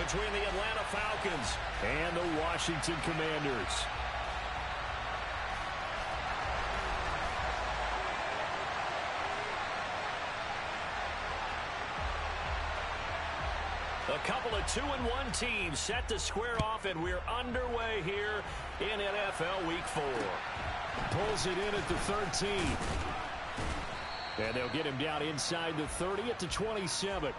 between the Atlanta Falcons and the Washington Commanders. A couple of 2-1 teams set to square off, and we're underway here in NFL Week 4. Pulls it in at the 13. And they'll get him down inside the 30 at the 27.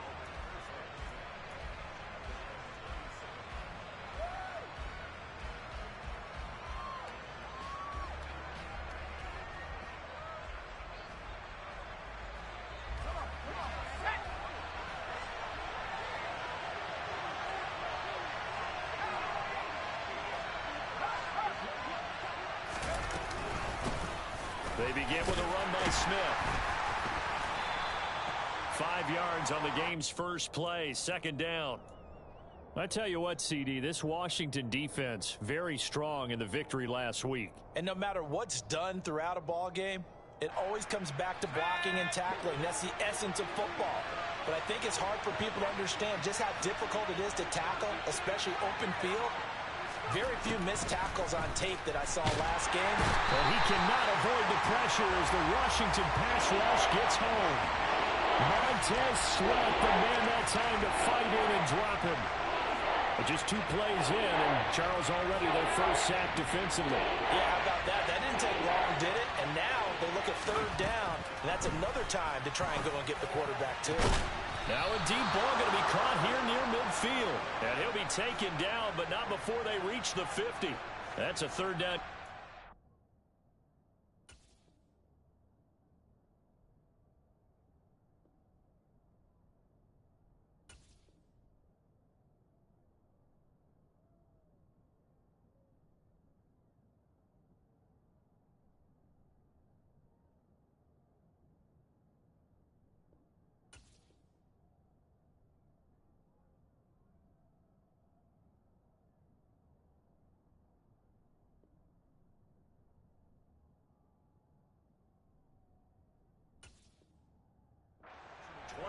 They begin with a run by Smith. 5 yards on the game's first play, second down. I tell you what, CD, this Washington defense, very strong in the victory last week. And no matter what's done throughout a ball game, it always comes back to blocking and tackling. That's the essence of football. But I think it's hard for people to understand just how difficult it is to tackle, especially open field. Very few missed tackles on tape that I saw last game. Well, he cannot avoid the pressure as the Washington pass rush gets home. Montez Sweat, the man that time to fight in and drop him. But just 2 plays in, and Charles already their first sack defensively. Yeah, how about that? That didn't take long, did it? And now they look at third down, and that's another time to try and go and get the quarterback, too. Now a deep ball going to be caught here near midfield. And he'll be taken down, but not before they reach the 50. That's a third down.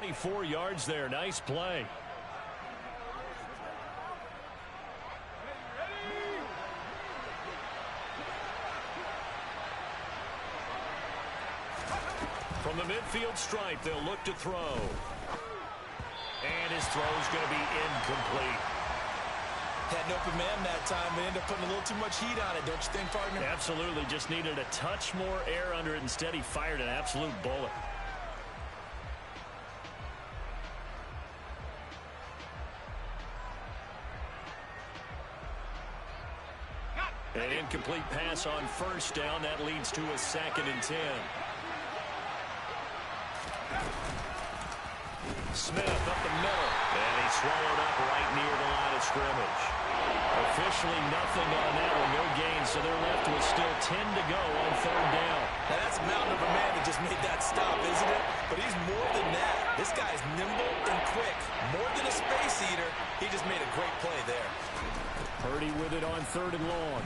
.24 yards there. Nice play. From the midfield stripe, they'll look to throw. And his throw is going to be incomplete. Had an open man that time. They ended up putting a little too much heat on it, don't you think, partner? Absolutely. Just needed a touch more air under it. Instead, he fired an absolute bullet. An incomplete pass on first down. That leads to a 2nd and 10. Smith up the middle. And he's swallowed up right near the line of scrimmage. Officially nothing on that one. No gain, so they're left with still 10 to go on third down. Now that's a mountain of a man that just made that stop, isn't it? But he's more than that. This guy's nimble and quick. More than a space eater. He just made a great play there. Purdy with it on 3rd and long.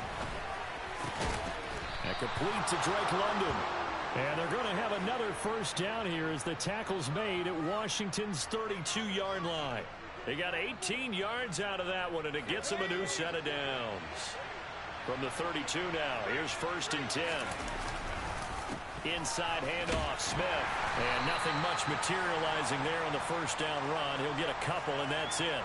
And complete to Drake London. And they're going to have another first down here as the tackle's made at Washington's 32-yard line. They got 18 yards out of that one, and it gets them a new set of downs. From the 32 now, here's 1st and 10. Inside handoff, Smith. And nothing much materializing there on the first down run. He'll get a couple, and that's it.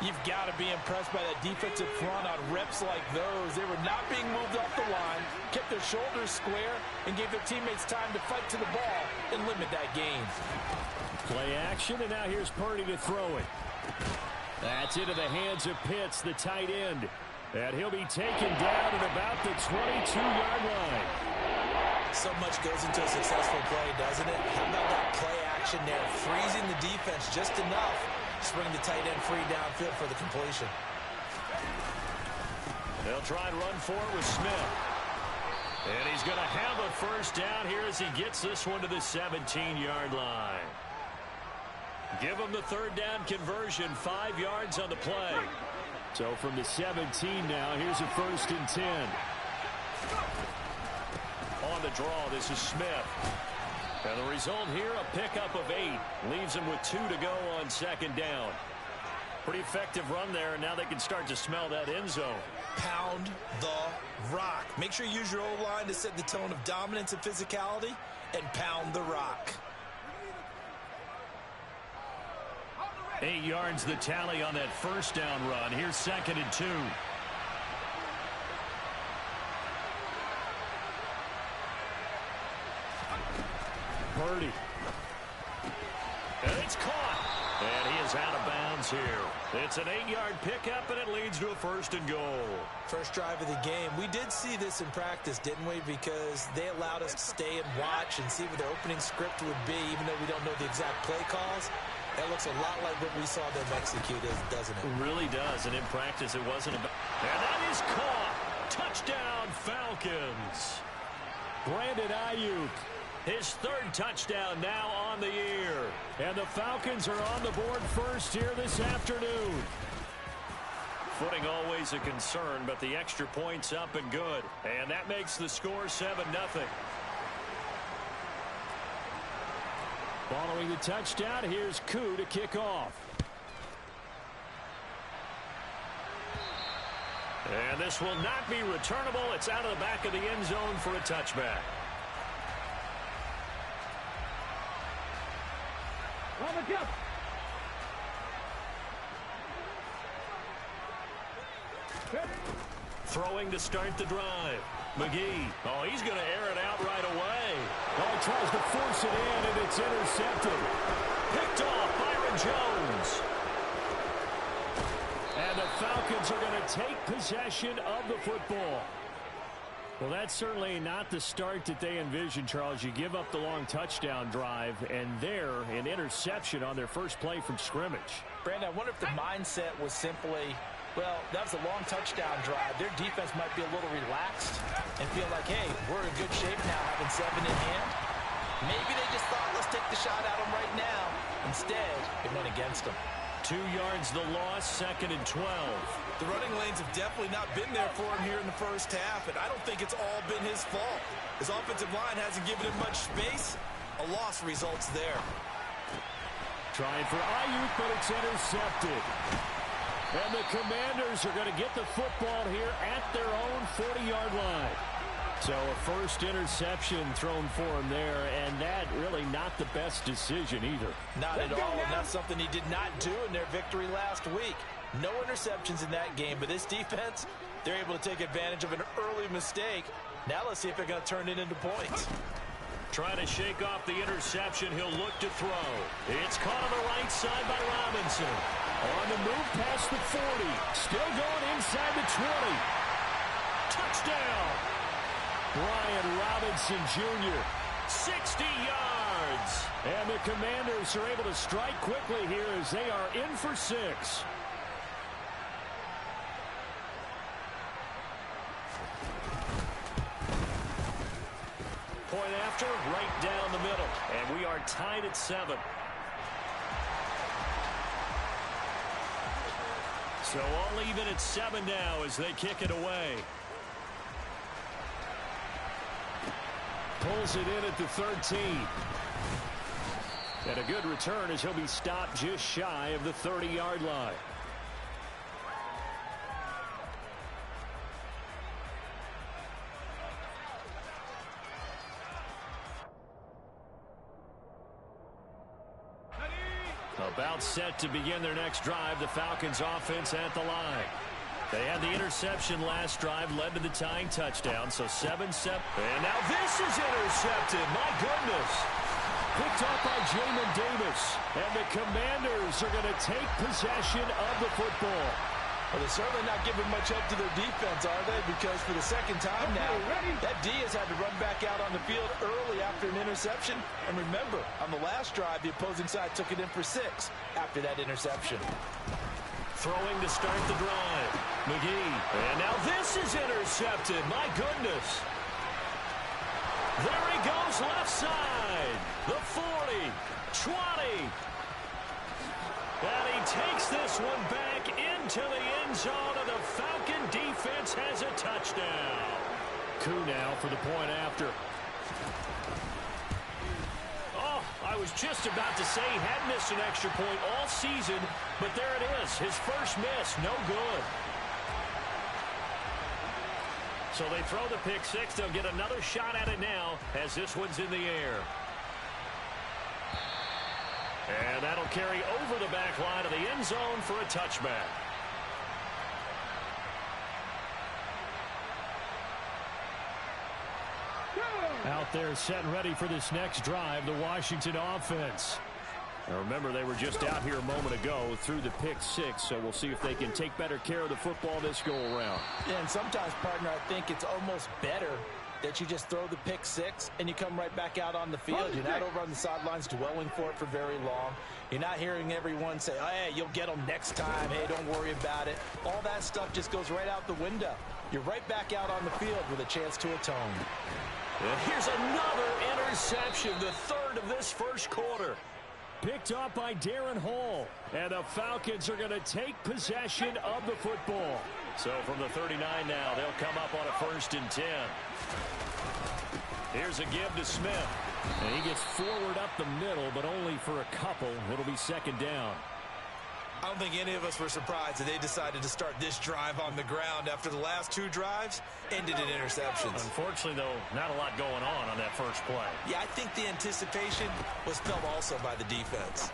You've got to be impressed by that defensive front on reps like those. They were not being moved off the line, kept their shoulders square, and gave their teammates time to fight to the ball and limit that gain. Play action, and now here's Purdy to throw it. That's into the hands of Pitts, the tight end. And he'll be taken down at about the 22-yard line. So much goes into a successful play, doesn't it? How about that play action there, freezing the defense just enough to bring the tight end free downfield for the completion. They'll try and run for it with Smith. And he's going to have a first down here as he gets this one to the 17-yard line. Give him the third down conversion, 5 yards on the play. So from the 17 now, here's a 1st and 10. On the draw, this is Smith. And the result here, a pickup of 8. Leaves him with 2 to go on 2nd down. Pretty effective run there, and now they can start to smell that end zone. Pound the rock. Make sure you use your O-line to set the tone of dominance and physicality, and pound the rock. 8 yards the tally on that first down run. Here's 2nd and 2. Purdy. And it's caught. And he is out of bounds here. It's an 8-yard pickup, and it leads to a 1st and goal. First drive of the game. We did see this in practice, didn't we? Because they allowed us to stay and watch and see what their opening script would be, even though we don't know the exact play calls. That looks a lot like what we saw them execute, doesn't it? It really does, and in practice it wasn't about... And that is caught. Touchdown, Falcons. Brandon Ayuk. His 3rd touchdown now on the year. And the Falcons are on the board first here this afternoon. Footing always a concern, but the extra point's up and good. And that makes the score 7-0. Following the touchdown, here's Koo to kick off. And this will not be returnable. It's out of the back of the end zone for a touchback. On the jump. Throwing to start the drive. McGee. Oh, he's going to air it out right away. Oh, he tries to force it in, and it's intercepted. Picked off Byron Jones. And the Falcons are going to take possession of the football. Well, that's certainly not the start that they envisioned, Charles. You give up the long touchdown drive, and there, an interception on their first play from scrimmage. Brandon, I wonder if the mindset was simply, well, that was a long touchdown drive. Their defense might be a little relaxed and feel like, hey, we're in good shape now, having 7 in hand. Maybe they just thought, let's take the shot at them right now. Instead, it went against them. 2 yards the loss, 2nd and 12. The running lanes have definitely not been there for him here in the first half, and I don't think it's all been his fault. His offensive line hasn't given him much space. A loss results there. Trying for Ayuk, but it's intercepted. And the Commanders are going to get the football here at their own 40-yard line. So a first interception thrown for him there, and that really not the best decision either. Not at all, and that's something he did not do in their victory last week. No interceptions in that game, but this defense, they're able to take advantage of an early mistake. Now let's see if they're going to turn it into points. Trying to shake off the interception, he'll look to throw. It's caught on the right side by Robinson. On the move past the 40. Still going inside the 20. Touchdown! Brian Robinson Jr. 60 yards. And the Commanders are able to strike quickly here as they are in for 6. Point after, right down the middle. And we are tied at 7. So all even at 7 now as they kick it away. Pulls it in at the 13. And a good return as he'll be stopped just shy of the 30-yard line. About set to begin their next drive, the Falcons offense at the line. They had the interception last drive, led to the tying touchdown, so 7-7. And now this is intercepted. My goodness. Picked off by Jamin Davis. And the Commanders are going to take possession of the football. Well, they're certainly not giving much help to their defense, are they? Because for the second time now, that D has had to run back out on the field early after an interception. And remember, on the last drive, the opposing side took it in for 6 after that interception. Throwing to start the drive. McGee. And now this is intercepted. My goodness. There he goes left side. The 40. 20. And he takes this one back into the end zone, and the Falcon defense has a touchdown. Koo now for the point after. Oh, I I was just about to say he had missed an extra point all season, but there it is. His first miss, no good. So they throw the pick six. They'll get another shot at it now as this one's in the air. And that'll carry over the back line of the end zone for a touchback. Out there set and ready for this next drive, the Washington offense. Now remember, they were just out here a moment ago through the pick six, so we'll see if they can take better care of the football this go-around. Yeah, and sometimes, partner, I think it's almost better that you just throw the pick six and you come right back out on the field. You're not over on the sidelines dwelling for it for very long. You're not hearing everyone say, oh, hey, you'll get them next time. Hey, don't worry about it. All that stuff just goes right out the window. You're right back out on the field with a chance to atone. And here's another interception, the third of this first quarter. Picked off by Darren Hall. And the Falcons are going to take possession of the football. So from the 39 now, they'll come up on a 1st and 10. Here's a give to Smith. And he gets forward up the middle, but only for a couple. It'll be 2nd down. I don't think any of us were surprised that they decided to start this drive on the ground after the last 2 drives ended in interceptions. Unfortunately, though, not a lot going on that first play. Yeah, I think the anticipation was felt also by the defense.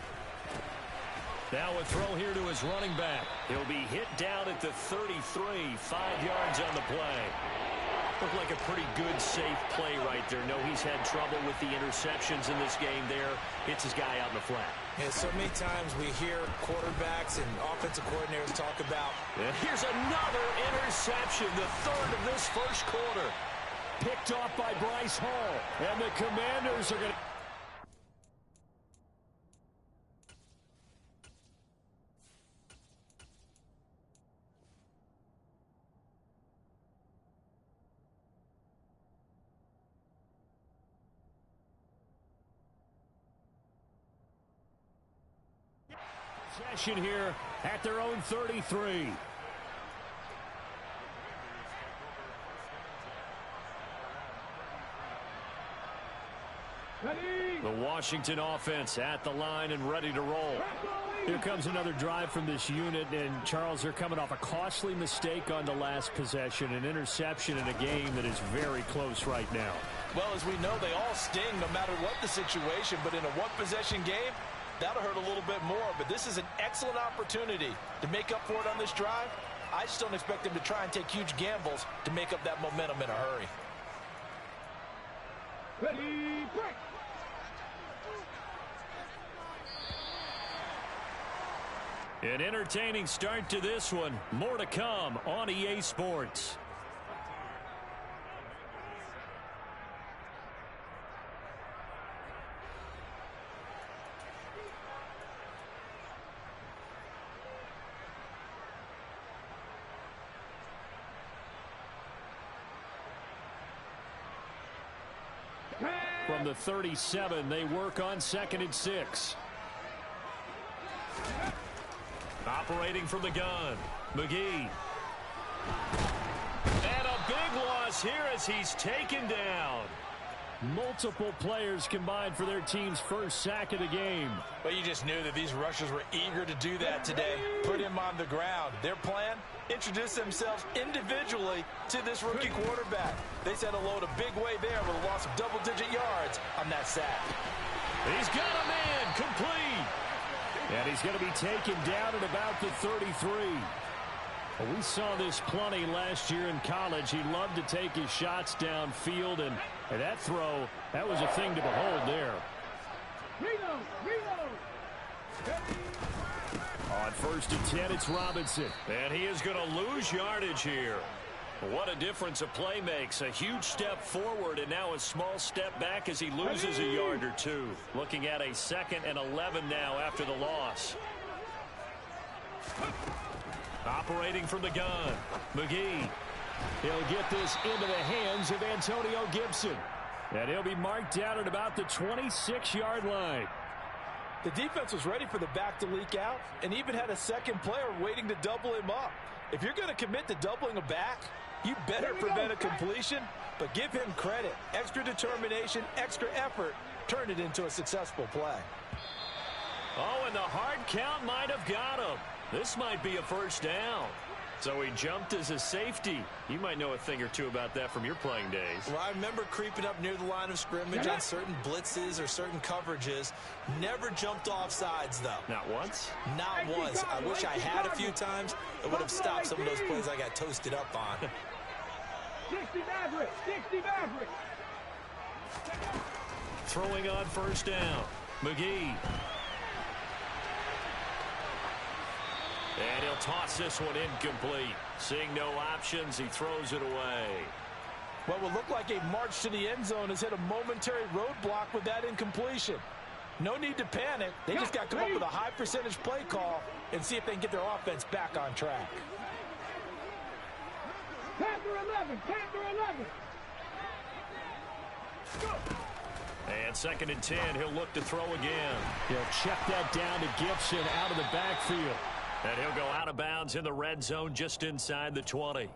Now a throw here to his running back. He'll be hit down at the 33, 5 yards on the play. Looked like a pretty good, safe play right there. No, he's had trouble with the interceptions in this game there. Hits his guy out in the flat. Yeah, so many times we hear quarterbacks and offensive coordinators talk about. Here's another interception, the third of this first quarter. Picked off by Bryce Hall. And the Commanders are going to... possession here at their own 33. The Washington offense at the line and ready to roll. Here comes another drive from this unit, and Charles, they're coming off a costly mistake on the last possession, an interception in a game that is very close right now. Well, as we know, they all sting no matter what the situation, but in a one-possession game, that'll hurt a little bit more, but this is an excellent opportunity to make up for it on this drive. I just don't expect them to try and take huge gambles to make up that momentum in a hurry. Ready, break. An entertaining start to this one. More to come on EA Sports. From the 37, they work on 2nd and 6. Operating from the gun, McGee. And a big loss here as he's taken down. Multiple players combined for their team's first sack of the game. But you just knew that these rushers were eager to do that today. Put him on the ground. Their plan, introduce themselves individually to this rookie quarterback. They said hello to big way there with a loss of double-digit yards on that sack. He's got a man complete. And he's going to be taken down at about the 33. Well, we saw this plenty last year in college. He loved to take his shots downfield, and that throw, that was a thing to behold there. On 1st and 10, it's Robinson. And he is going to lose yardage here. What a difference a play makes. A huge step forward and now a small step back as he loses a yard or two. Looking at a 2nd and 11 now after the loss. Operating from the gun, McGee. He'll get this into the hands of Antonio Gibson. And he'll be marked down at about the 26-yard line. The defense was ready for the back to leak out and even had a second player waiting to double him up. If you're going to commit to doubling a back, you better prevent a completion, but give him credit. Extra determination, extra effort turned it into a successful play. Oh, and the hard count might have got him. This might be a first down. So he jumped as a safety. You might know a thing or two about that from your playing days. Well, I remember creeping up near the line of scrimmage on certain blitzes or certain coverages. Never jumped off sides, though. Not once? Not once. I wish I had a few times. It would have stopped some of those plays I got toasted up on. 60 Maverick! 60 Maverick! Throwing on first down. McGee. And he'll toss this one incomplete. Seeing no options, he throws it away. What will look like a march to the end zone has hit a momentary roadblock with that incompletion. No need to panic. They just got to come up with a high percentage play call and see if they can get their offense back on track. Panther 11! Panther 11! And 2nd and 10, he'll look to throw again. He'll check that down to Gibson out of the backfield. And he'll go out of bounds in the red zone just inside the 20.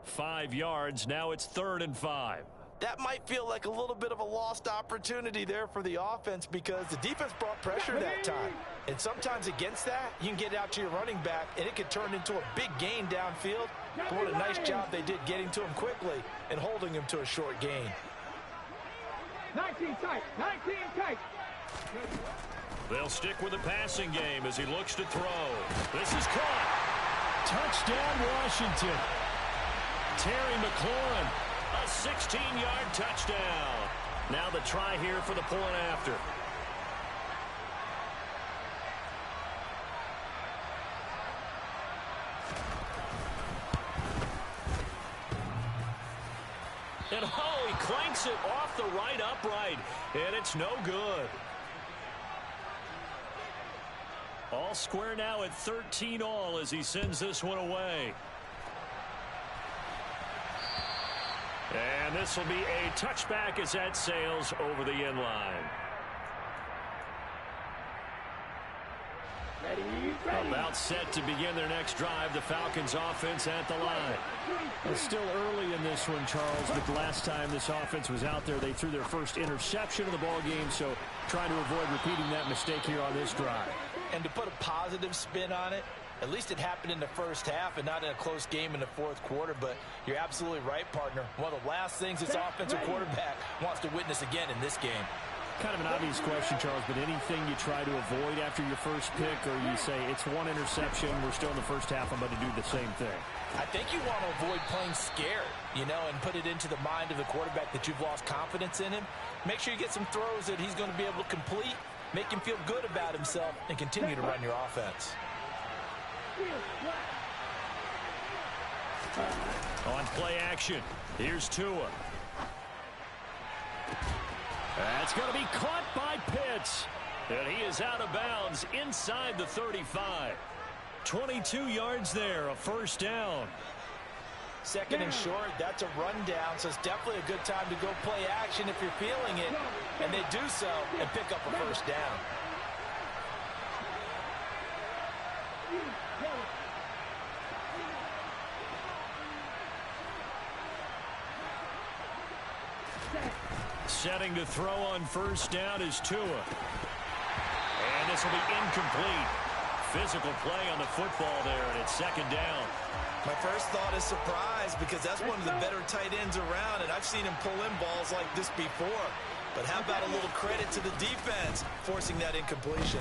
5 yards. Now it's 3rd and 5. That might feel like a little bit of a lost opportunity there for the offense because the defense brought pressure that time. And sometimes against that, you can get it out to your running back, and it could turn into a big gain downfield. But what a nice job they did getting to him quickly and holding him to a short gain. 19 tight! 19 tight! They'll stick with the passing game as he looks to throw. This is caught. Touchdown, Washington. Terry McLaurin, a 16-yard touchdown. Now the try here for the point after. And oh, he clanks it off the right upright, and it's no good. All square now at 13 all as he sends this one away. And this will be a touchback as that sails over the end line. Ready. About set to begin their next drive. The Falcons offense at the line. It's still early in this one, Charles, but the last time this offense was out there, they threw their first interception of the ball game, so trying to avoid repeating that mistake here on this drive. And to put a positive spin on it, at least it happened in the first half and not in a close game in the fourth quarter. But you're absolutely right, partner. One of the last things this offensive quarterback wants to witness again in this game. Kind of an obvious question, Charles, but anything you try to avoid after your first pick, or you say it's one interception, we're still in the first half, I'm going to do the same thing? I think you want to avoid playing scared, you know, and put it into the mind of the quarterback that you've lost confidence in him. Make sure you get some throws that he's going to be able to complete, make him feel good about himself, and continue to run your offense. On play action, here's Tua. That's going to be caught by Pitts. And he is out of bounds inside the 35. 22 yards there, a first down. 2nd and short, that's a rundown, so it's definitely a good time to go play action if you're feeling it. And they do so and pick up a first down. Setting to throw on first down is Tua. And this will be incomplete. Physical play on the football there, and it's 2nd down. My first thought is surprise because that's one of the better tight ends around, and I've seen him pull in balls like this before. But how about a little credit to the defense forcing that incompletion?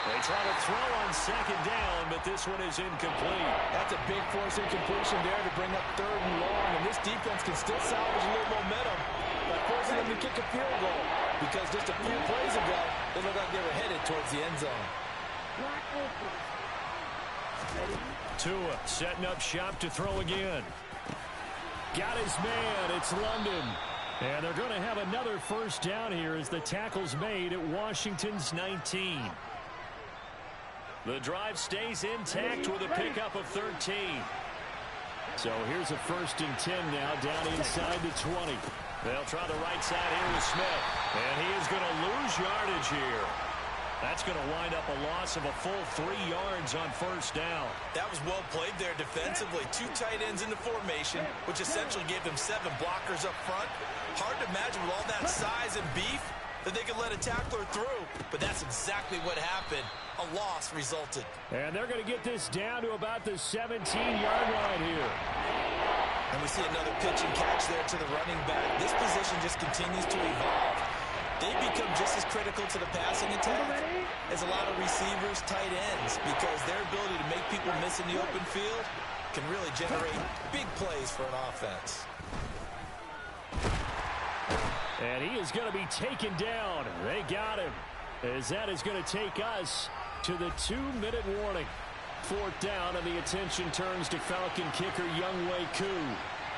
They try to throw on 2nd down, but this one is incomplete. That's a big force incompletion there to bring up 3rd and long, and this defense can still salvage a little momentum by forcing them to kick a field goal because just a few plays ago, they looked like they were headed towards the end zone. Tua setting up shop to throw again. Got his man. It's London. And they're going to have another first down here as the tackle's made at Washington's 19. The drive stays intact with a pickup of 13. So here's a 1st and 10 now down inside the 20. They'll try the right side here with Smith. And he is going to lose yardage here. That's going to wind up a loss of a full 3 yards on first down. That was well played there defensively. 2 tight ends in the formation, which essentially gave them 7 blockers up front. Hard to imagine with all that size and beef that they could let a tackler through, but that's exactly what happened. A loss resulted. And they're going to get this down to about the 17-yard line here. And we see another pitch and catch there to the running back. This position just continues to evolve. They become just as critical to the passing attack as a lot of receivers, tight ends, because their ability to make people miss in the open field can really generate big plays for an offense. And he is going to be taken down. They got him, as that is going to take us to the 2-minute warning. 4th down, and the attention turns to Falcon kicker Younghoe Koo.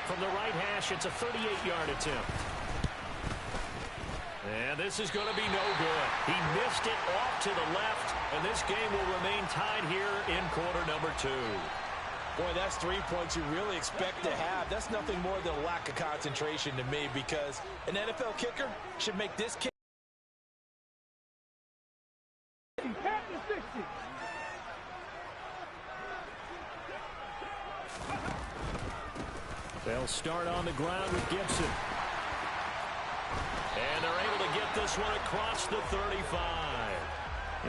From the right hash, it's a 38-yard attempt. And this is going to be no good. He missed it off to the left, and this game will remain tied here in quarter number 2. Boy, that's 3 points you really expect to have. That's nothing more than a lack of concentration to me, because an NFL kicker should make this kick. They'll start on the ground with Gibson. And they're able to get this one across the 35.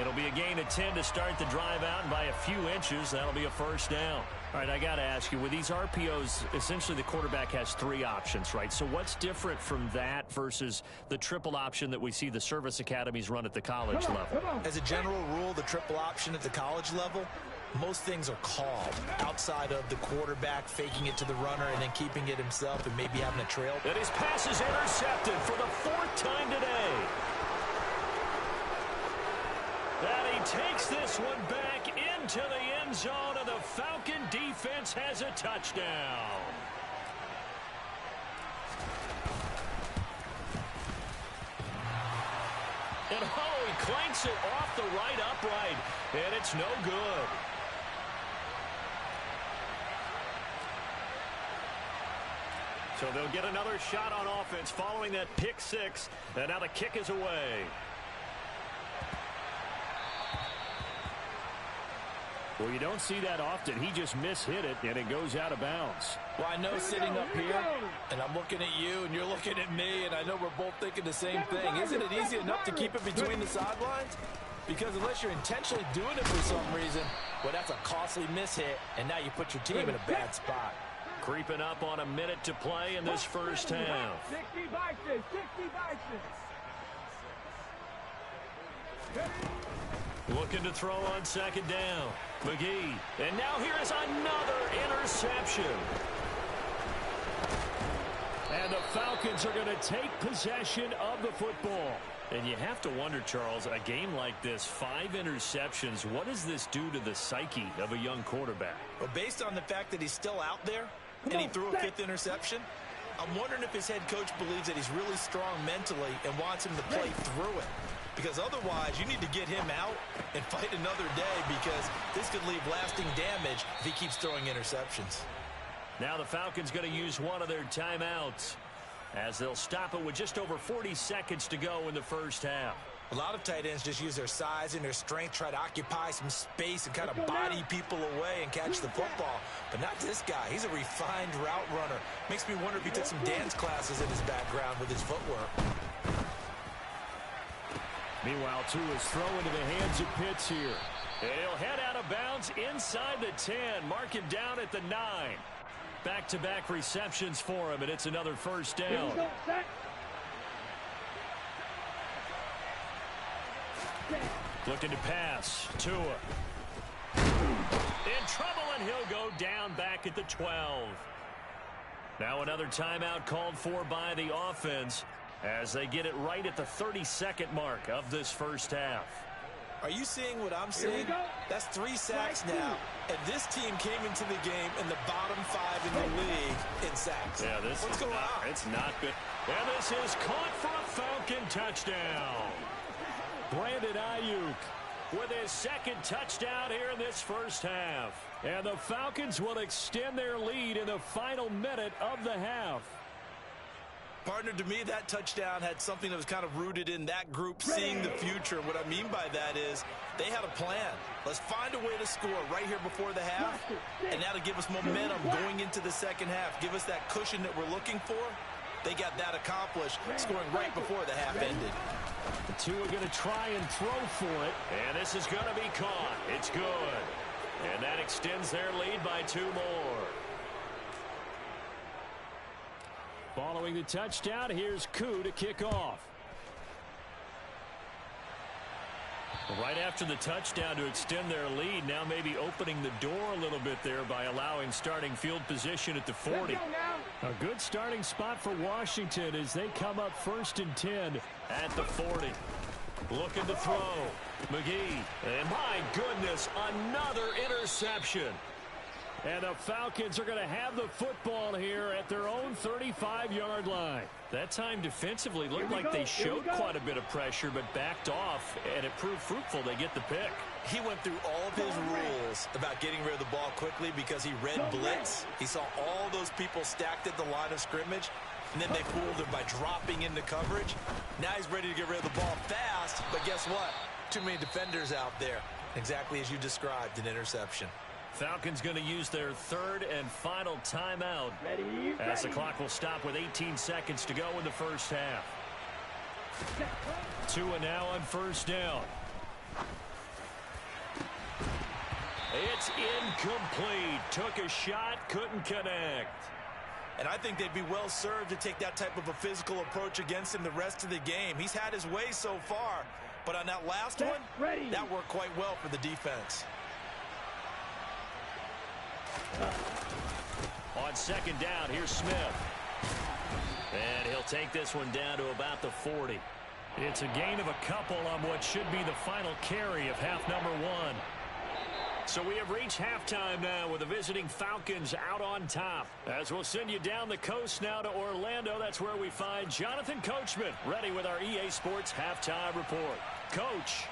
It'll be a gain of 10 to start the drive out, and by a few inches, that'll be a first down. All right, I got to ask you, with these RPOs, essentially the quarterback has 3 options, right? So what's different from that versus the triple option that we see the service academies run at the college level? As a general rule, the triple option at the college level, most things are called outside of the quarterback faking it to the runner and then keeping it himself and maybe having a trail. And his pass is intercepted for the 4th time today. And he takes this one back into the end zone, and the Falcon defense has a touchdown. And he clanks it off the right upright, and it's no good. So they'll get another shot on offense following that pick 6, and now the kick is away. Well, you don't see that often. He just mishit it, and it goes out of bounds. Well, I know sitting up here, and I'm looking at you, and you're looking at me, and I know we're both thinking the same thing. Isn't it easy enough to keep it between the sidelines? Because unless you're intentionally doing it for some reason, well, that's a costly mishit, and now you put your team in a bad spot. Creeping up on a minute to play in this first half. 60 Vikings, 60 Vikings. Looking to throw on 2nd down. McGee. And now here is another interception. And the Falcons are going to take possession of the football. And you have to wonder, Charles, a game like this, 5 interceptions, what does this do to the psyche of a young quarterback? Well, based on the fact that he's still out there and he threw a 5th interception, I'm wondering if his head coach believes that he's really strong mentally and wants him to play through it. Because otherwise, you need to get him out and fight another day, because this could leave lasting damage if he keeps throwing interceptions. Now the Falcons going to use one of their timeouts as they'll stop it with just over 40 seconds to go in the first half. A lot of tight ends just use their size and their strength, try to occupy some space and kind of body people away and catch the football. But not this guy. He's a refined route runner. Makes me wonder if he took some dance classes in his background with his footwork. Meanwhile, Tua is thrown into the hands of Pitts here. He'll head out of bounds inside the 10. Mark him down at the 9. Back-to-back receptions for him, and it's another first down. Looking to pass. Tua. In trouble, and he'll go down back at the 12. Now another timeout called for by the offense as they get it right at the 32nd mark of this first half. Are you seeing what I'm seeing? That's 3 sacks now. And this team came into the game in the bottom 5 in the league in sacks. Yeah, what's going on? It's not good. And this is caught for a Falcon touchdown. Brandon Ayuk with his 2nd touchdown here in this first half. And the Falcons will extend their lead in the final minute of the half. Partner, to me, that touchdown had something that was kind of rooted in that group seeing the future. What I mean by that is they had a plan. Let's find a way to score right here before the half, and that'll give us momentum going into the second half. Give us that cushion that we're looking for. They got that accomplished, scoring right before the half ended. The two are going to try and throw for it. And this is going to be caught. It's good. And that extends their lead by 2 more. Following the touchdown, here's Koo to kick off. Right after the touchdown to extend their lead, now maybe opening the door a little bit there by allowing starting field position at the 40. A good starting spot for Washington as they come up 1st and 10 at the 40. Looking to throw. McGee. And my goodness, another interception. And the Falcons are going to have the football here at their own 35-yard line. That time defensively looked like they showed quite a bit of pressure but backed off, and it proved fruitful. They get the pick. He went through all of his rules about getting rid of the ball quickly because he read blitz. He saw all those people stacked at the line of scrimmage, and then they fooled him by dropping into coverage. Now he's ready to get rid of the ball fast, but guess what? Too many defenders out there. Exactly as you described, an interception. Falcons going to use their 3rd and final timeout as the clock will stop with 18 seconds to go in the first half. Tua now on 1st down. It's incomplete. Took a shot, couldn't connect. And I think they'd be well served to take that type of a physical approach against him the rest of the game. He's had his way so far, but on that last one, that worked quite well for the defense. On 2nd down, here's Smith. And he'll take this one down to about the 40. It's a gain of a couple on what should be the final carry of half number 1. So we have reached halftime now with the visiting Falcons out on top. As we'll send you down the coast now to Orlando, that's where we find Jonathan Coachman ready with our EA Sports Halftime Report. Coach.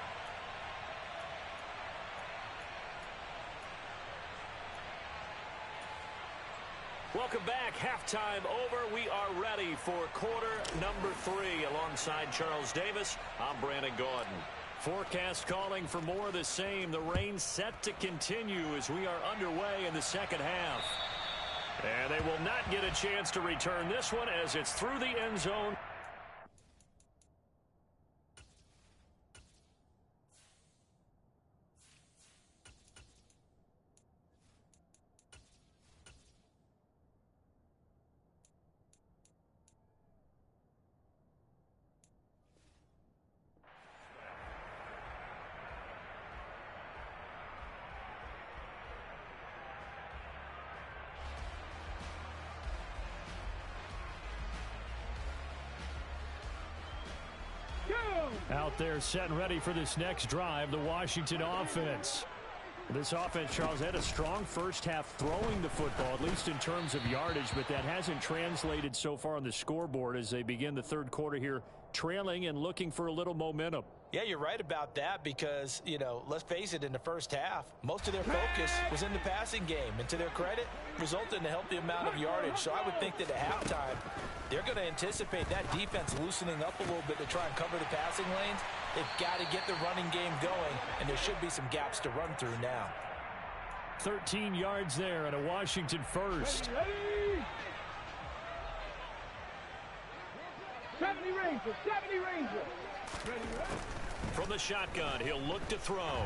Welcome back. Halftime over. We are ready for quarter number 3. Alongside Charles Davis, I'm Brandon Gaudin. Forecast calling for more of the same. The rain set to continue as we are underway in the second half. And they will not get a chance to return this one as it's through the end zone. Out there set and ready for this next drive, the Washington offense. This offense, Charles, had a strong first half throwing the football, at least in terms of yardage, but that hasn't translated so far on the scoreboard as they begin the 3rd quarter here, trailing and looking for a little momentum. Yeah, you're right about that because, you know, let's face it, in the first half, most of their focus was in the passing game. And to their credit, resulted in a healthy amount of yardage. So I would think that at halftime, they're going to anticipate that defense loosening up a little bit to try and cover the passing lanes. They've got to get the running game going, and there should be some gaps to run through now. 13 yards there and a Washington first. 70 Rangers, 70 Rangers. From the shotgun, he'll look to throw.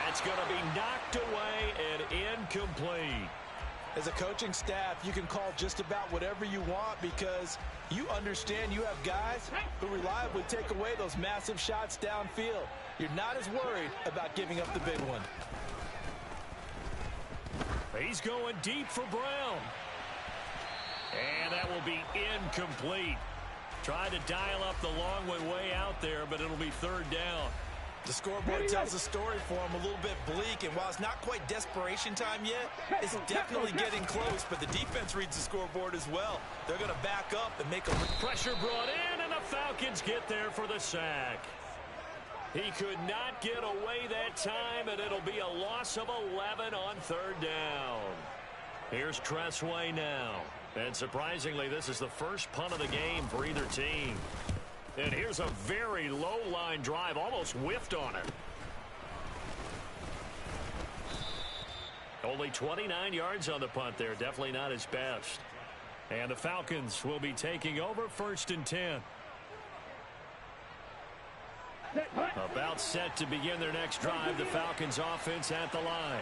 That's going to be knocked away and incomplete. As a coaching staff, you can call just about whatever you want because you understand you have guys who reliably take away those massive shots downfield. You're not as worried about giving up the big one. He's going deep for Brown. And that will be incomplete. Tried to dial up the long way out there, but it'll be 3rd down. The scoreboard tells the story for him a little bit bleak, and while it's not quite desperation time yet, it's definitely getting close, but the defense reads the scoreboard as well. They're going to back up and make a... Pressure brought in, and the Falcons get there for the sack. He could not get away that time, and it'll be a loss of 11 on 3rd down. Here's Tressway now. And surprisingly, this is the first punt of the game for either team. And here's a very low line drive, almost whiffed on it. Only 29 yards on the punt there. Definitely not his best. And the Falcons will be taking over 1st and 10. About set to begin their next drive. The Falcons offense at the line.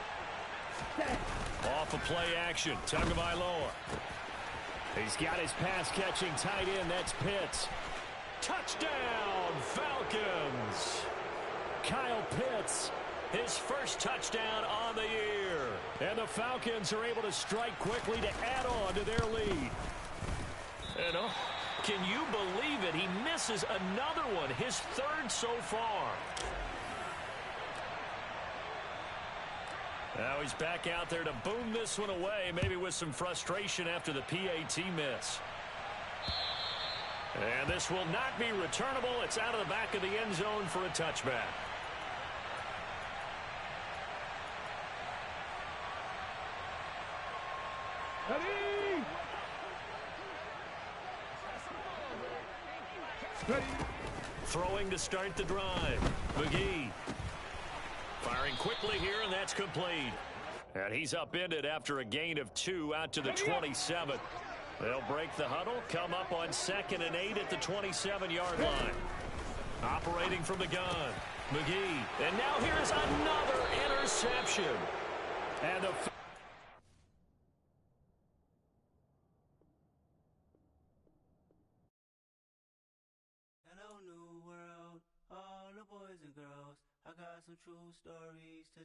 Off a play action. Tagovailoa. He's got his pass catching tight end. That's Pitts. Touchdown, Falcons. Kyle Pitts, his first touchdown on the year. And the Falcons are able to strike quickly to add on to their lead. And can you believe it? He misses another one, his 3rd so far. Now he's back out there to boom this one away, maybe with some frustration after the PAT miss. And this will not be returnable. It's out of the back of the end zone for a touchback. Ready. Throwing to start the drive. McGee. Firing quickly here, and that's complete. And he's upended after a gain of 2 out to the 27. They'll break the huddle, come up on 2nd and 8 at the 27-yard line. Operating from the gun. McGee. And now here's another interception. And the Hello, new world, all the boys and girls. I got some true stories to tell.